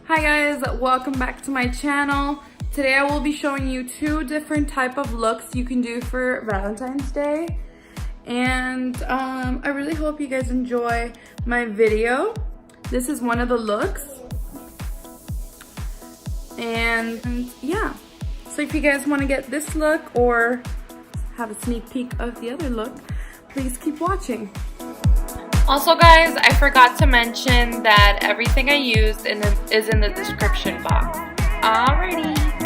Hi guys, welcome back to my channel. Today I will be showing you two different type of looks you can do for Valentine's Day. And I really hope you guys enjoy my video. This is one of the looks. And yeah, so if you guys want to get this look or have a sneak peek of the other look, please keep watching. Also guys, I forgot to mention that everything I used is in the description box. Alrighty.